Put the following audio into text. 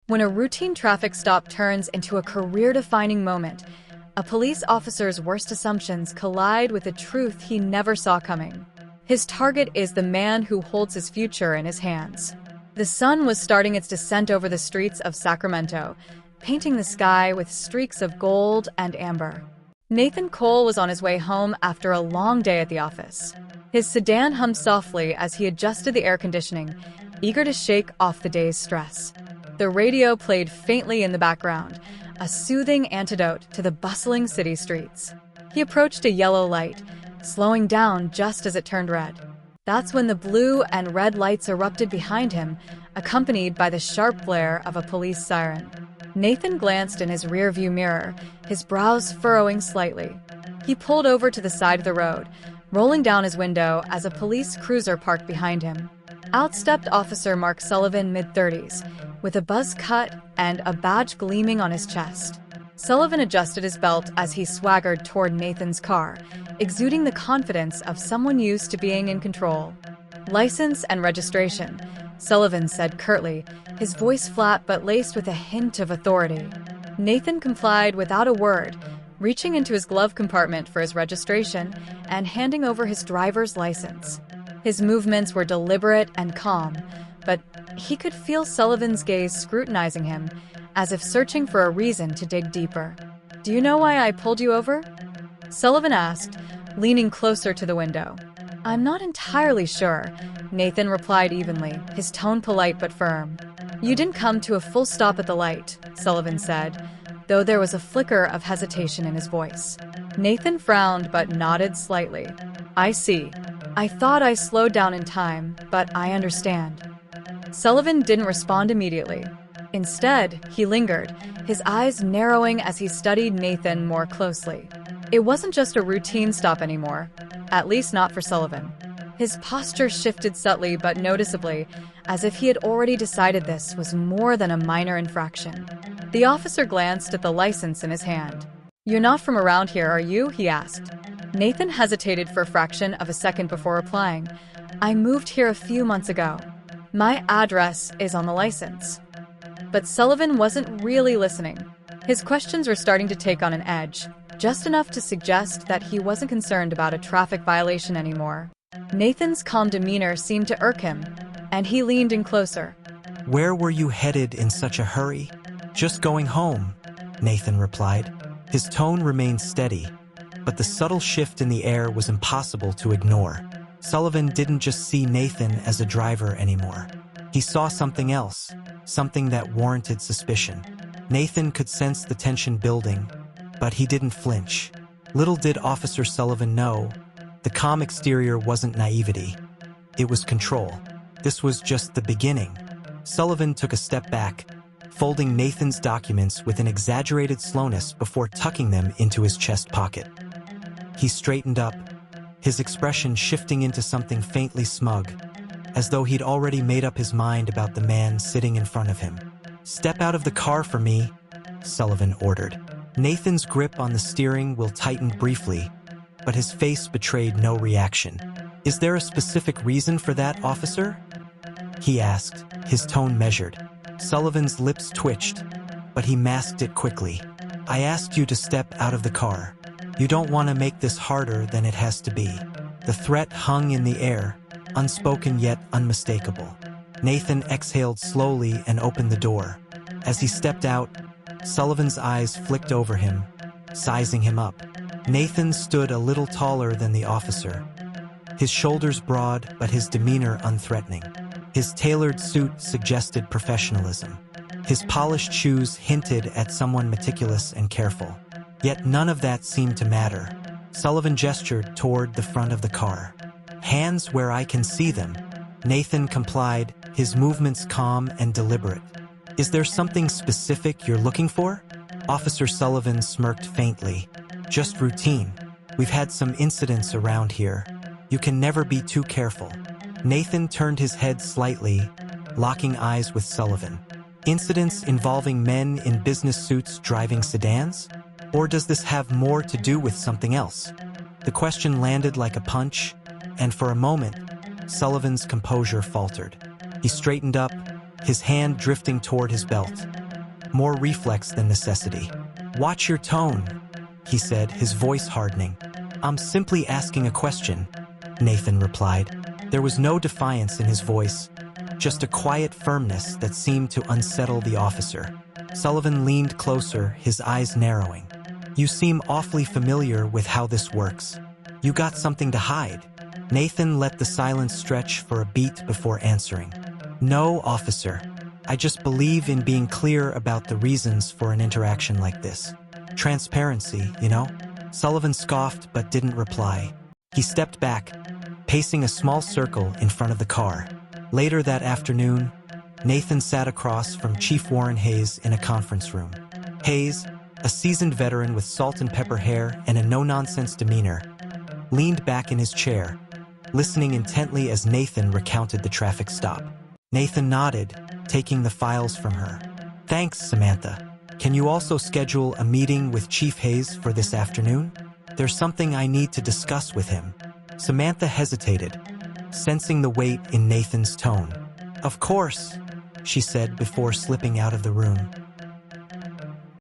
When a routine traffic stop turns into a career-defining moment, a police officer's worst assumptions collide with a truth he never saw coming. His target is the man who holds his future in his hands. The sun was starting its descent over the streets of Sacramento, painting the sky with streaks of gold and amber. Nathan Cole was on his way home after a long day at the office. His sedan hummed softly as he adjusted the air conditioning, eager to shake off the day's stress. The radio played faintly in the background, a soothing antidote to the bustling city streets. He approached a yellow light, slowing down just as it turned red. That's when the blue and red lights erupted behind him, accompanied by the sharp blare of a police siren. Nathan glanced in his rearview mirror, his brows furrowing slightly. He pulled over to the side of the road, rolling down his window as a police cruiser parked behind him. Out stepped Officer Mark Sullivan, mid-30s, with a buzz cut and a badge gleaming on his chest. Sullivan adjusted his belt as he swaggered toward Nathan's car, exuding the confidence of someone used to being in control. "License and registration," Sullivan said curtly, his voice flat but laced with a hint of authority. Nathan complied without a word, reaching into his glove compartment for his registration and handing over his driver's license. His movements were deliberate and calm, but he could feel Sullivan's gaze scrutinizing him, as if searching for a reason to dig deeper. "Do you know why I pulled you over?" Sullivan asked, leaning closer to the window. "I'm not entirely sure," Nathan replied evenly, his tone polite but firm. "You didn't come to a full stop at the light," Sullivan said, though there was a flicker of hesitation in his voice. Nathan frowned but nodded slightly. "I see. I thought I slowed down in time, but I understand." Sullivan didn't respond immediately. Instead, he lingered, his eyes narrowing as he studied Nathan more closely. It wasn't just a routine stop anymore, at least not for Sullivan. His posture shifted subtly but noticeably, as if he had already decided this was more than a minor infraction. The officer glanced at the license in his hand. "You're not from around here, are you?" he asked. Nathan hesitated for a fraction of a second before replying. "I moved here a few months ago. My address is on the license." But Sullivan wasn't really listening. His questions were starting to take on an edge, just enough to suggest that he wasn't concerned about a traffic violation anymore. Nathan's calm demeanor seemed to irk him, and he leaned in closer. "Where were you headed in such a hurry?" "Just going home," Nathan replied. His tone remained steady, but the subtle shift in the air was impossible to ignore. Sullivan didn't just see Nathan as a driver anymore. He saw something else, something that warranted suspicion. Nathan could sense the tension building, but he didn't flinch. Little did Officer Sullivan know, the calm exterior wasn't naivety. It was control. This was just the beginning. Sullivan took a step back, folding Nathan's documents with an exaggerated slowness before tucking them into his chest pocket. He straightened up, his expression shifting into something faintly smug, as though he'd already made up his mind about the man sitting in front of him. "Step out of the car for me," Sullivan ordered. Nathan's grip on the steering wheel tightened briefly, but his face betrayed no reaction. "Is there a specific reason for that, officer?" he asked, his tone measured. Sullivan's lips twitched, but he masked it quickly. "I asked you to step out of the car. You don't want to make this harder than it has to be." The threat hung in the air, unspoken yet unmistakable. Nathan exhaled slowly and opened the door. As he stepped out, Sullivan's eyes flicked over him, sizing him up. Nathan stood a little taller than the officer, his shoulders broad but his demeanor unthreatening. His tailored suit suggested professionalism. His polished shoes hinted at someone meticulous and careful. Yet none of that seemed to matter. Sullivan gestured toward the front of the car. "Hands where I can see them." Nathan complied, his movements calm and deliberate. "Is there something specific you're looking for?" Officer Sullivan smirked faintly. "Just routine. We've had some incidents around here. You can never be too careful." Nathan turned his head slightly, locking eyes with Sullivan. "Incidents involving men in business suits driving sedans? Or does this have more to do with something else?" The question landed like a punch, and for a moment, Sullivan's composure faltered. He straightened up, his hand drifting toward his belt. More reflex than necessity. "Watch your tone," he said, his voice hardening. "I'm simply asking a question," Nathan replied. There was no defiance in his voice, just a quiet firmness that seemed to unsettle the officer. Sullivan leaned closer, his eyes narrowing. "You seem awfully familiar with how this works. You got something to hide?" Nathan let the silence stretch for a beat before answering. "No, officer. I just believe in being clear about the reasons for an interaction like this. Transparency, you know?" Sullivan scoffed but didn't reply. He stepped back, pacing a small circle in front of the car. Later that afternoon, Nathan sat across from Chief Warren Hayes in a conference room. Hayes, a seasoned veteran with salt and pepper hair and a no-nonsense demeanor, leaned back in his chair, listening intently as Nathan recounted the traffic stop. Nathan nodded, taking the files from her. "Thanks, Samantha. Can you also schedule a meeting with Chief Hayes for this afternoon? There's something I need to discuss with him." Samantha hesitated, sensing the weight in Nathan's tone. "Of course," she said before slipping out of the room.